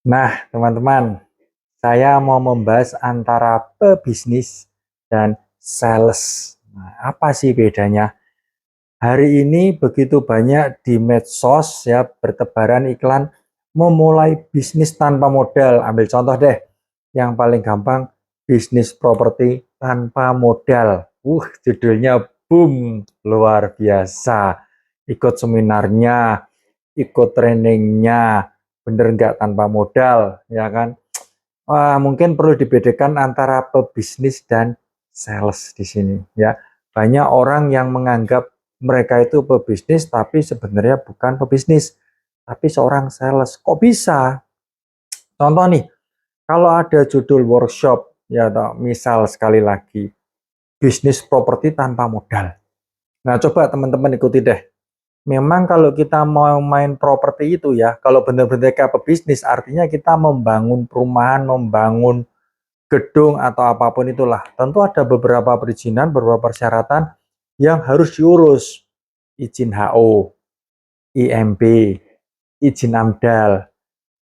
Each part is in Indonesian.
Nah, teman-teman, saya mau membahas antara pebisnis dan sales. Nah, apa sih bedanya? Hari ini begitu banyak di medsos ya bertebaran iklan memulai bisnis tanpa modal. Ambil contoh deh, yang paling gampang bisnis properti tanpa modal. Judulnya boom, luar biasa. Ikut seminarnya, ikut trainingnya, bener nggak tanpa modal, ya kan? Wah, mungkin perlu dibedakan antara pebisnis dan sales di sini ya. Banyak orang yang menganggap mereka itu pebisnis tapi sebenarnya bukan pebisnis, tapi seorang sales. Kok bisa? Contoh nih, kalau ada judul workshop ya atau misal sekali lagi bisnis properti tanpa modal. Nah, coba teman-teman ikuti deh. Memang kalau kita mau main properti itu ya, kalau benar-benar kayak pebisnis artinya kita membangun perumahan, membangun gedung atau apapun itulah, tentu ada beberapa perizinan, beberapa persyaratan yang harus diurus. Izin HO, IMB, izin AMDAL.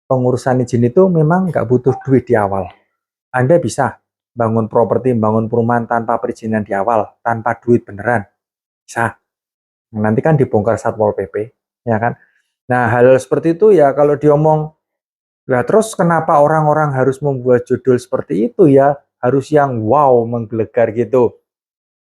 Pengurusan izin itu memang nggak butuh duit di awal. Anda bisa bangun properti, bangun perumahan tanpa perizinan di awal, tanpa duit beneran. Bisa. Nanti kan dibongkar Satpol PP, ya kan? Nah, hal seperti itu ya kalau diomong, lah terus kenapa orang-orang harus membuat judul seperti itu ya? Harus yang wow, menggelegar gitu.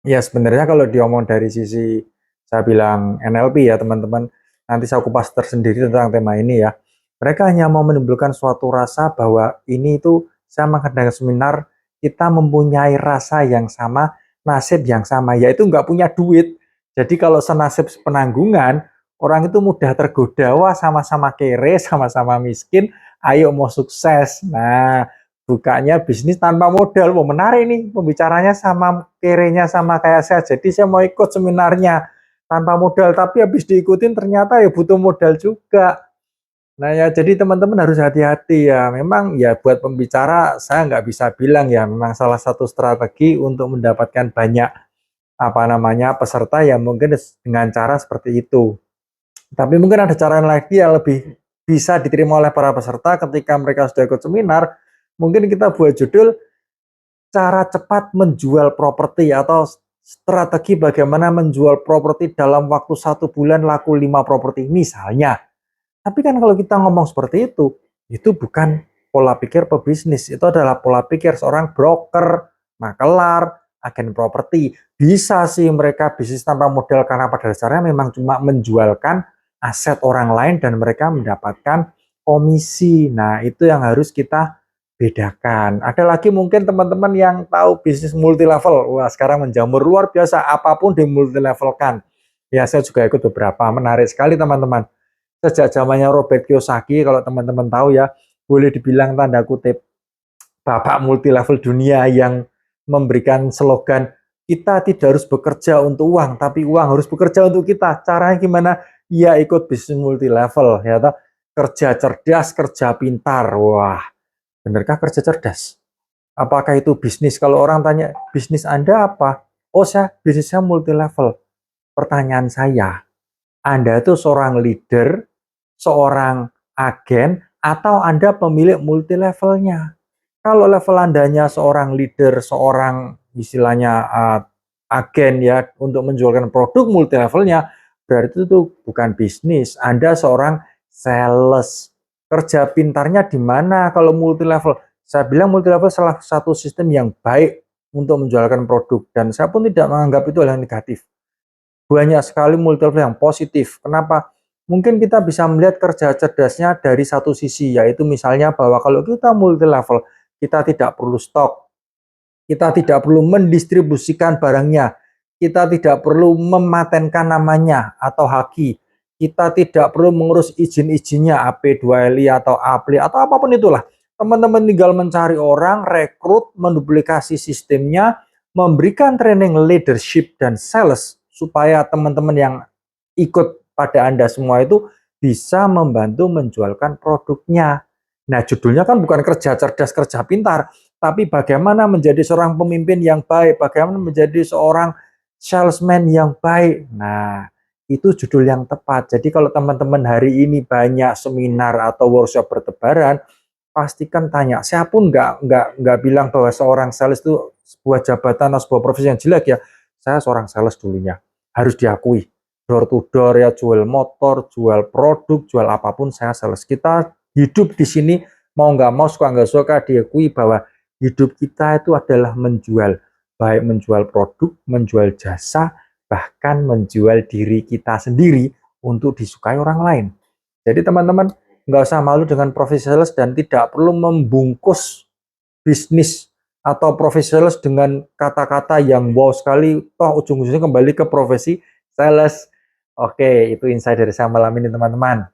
Ya sebenarnya kalau diomong dari sisi saya bilang NLP ya teman-teman, nanti saya kupas tersendiri tentang tema ini ya. Mereka hanya mau menimbulkan suatu rasa bahwa ini itu saya mengadakan seminar, kita mempunyai rasa yang sama, nasib yang sama, yaitu nggak punya duit. Jadi kalau senasib penanggungan, orang itu mudah tergoda, wah sama-sama kere, sama-sama miskin, ayo mau sukses. Nah, bukanya bisnis tanpa modal. Wah, menarik nih pembicaranya sama kerenya sama kayak saya. Jadi saya mau ikut seminarnya tanpa modal, tapi habis diikutin ternyata ya butuh modal juga. Nah ya jadi teman-teman harus hati-hati ya. Memang ya buat pembicara saya nggak bisa bilang ya. Memang salah satu strategi untuk mendapatkan banyak apa namanya peserta ya mungkin dengan cara seperti itu. Tapi mungkin ada cara lagi yang lebih bisa diterima oleh para peserta ketika mereka sudah ikut seminar. Mungkin kita buat judul cara cepat menjual properti atau strategi bagaimana menjual properti dalam waktu 1 bulan laku 5 properti misalnya. Tapi kan kalau kita ngomong seperti itu bukan pola pikir pebisnis, itu adalah pola pikir seorang broker, makelar, agen properti. Bisa sih mereka bisnis tanpa modal karena pada dasarnya memang cuma menjualkan aset orang lain dan mereka mendapatkan komisi. Nah, itu yang harus kita bedakan. Ada lagi mungkin teman-teman yang tahu bisnis multi level. Wah, sekarang menjamur luar biasa, apapun di multi level kan. Ya, saya juga ikut beberapa. Menarik sekali teman-teman. Sejak zamannya Robert Kiyosaki, kalau teman-teman tahu ya, boleh dibilang tanda kutip bapak multi level dunia yang memberikan slogan kita tidak harus bekerja untuk uang, tapi uang harus bekerja untuk kita. Caranya gimana? Ya ikut bisnis multi level, ya toh. Kerja cerdas, kerja pintar. Wah, benarkah kerja cerdas? Apakah itu bisnis? Kalau orang tanya, bisnis Anda apa? Oh, saya bisnisnya multi level. Pertanyaan saya, Anda itu seorang leader, seorang agen, atau Anda pemilik multi levelnya? Kalau level Andanya seorang leader, seorang istilahnya agen ya untuk menjualkan produk multi levelnya, berarti itu bukan bisnis. Anda seorang sales. Kerja pintarnya di mana kalau multi level? Saya bilang multi level salah satu sistem yang baik untuk menjualkan produk dan saya pun tidak menganggap itu hal yang negatif. Banyak sekali multi level yang positif. Kenapa? Mungkin kita bisa melihat kerja cerdasnya dari satu sisi, yaitu misalnya bahwa kalau kita multi level, kita tidak perlu stok, kita tidak perlu mendistribusikan barangnya, kita tidak perlu mematenkan namanya atau haki, kita tidak perlu mengurus izin-izinnya AP2LI atau APLI atau apapun itulah. Teman-teman tinggal mencari orang, rekrut, menduplikasi sistemnya, memberikan training leadership dan sales supaya teman-teman yang ikut pada Anda semua itu bisa membantu menjualkan produknya. Nah, judulnya kan bukan kerja cerdas, kerja pintar, tapi bagaimana menjadi seorang pemimpin yang baik, bagaimana menjadi seorang salesman yang baik. Nah, itu judul yang tepat. Jadi kalau teman-teman hari ini banyak seminar atau workshop bertebaran, pastikan tanya. Saya pun nggak bilang bahwa seorang sales itu sebuah jabatan atau sebuah profesi yang jelek ya. Saya seorang sales dulunya, harus diakui. Door to door ya, jual motor, jual produk, jual apapun saya sales. Kita hidup di sini mau nggak mau, suka nggak suka, diakui bahwa hidup kita itu adalah menjual, baik menjual produk, menjual jasa, bahkan menjual diri kita sendiri untuk disukai orang lain. Jadi teman-teman nggak usah malu dengan profesi sales dan tidak perlu membungkus bisnis atau profesi sales dengan kata-kata yang wow sekali, toh ujung-ujungnya kembali ke profesi sales. Oke, itu insight dari saya malam ini teman-teman.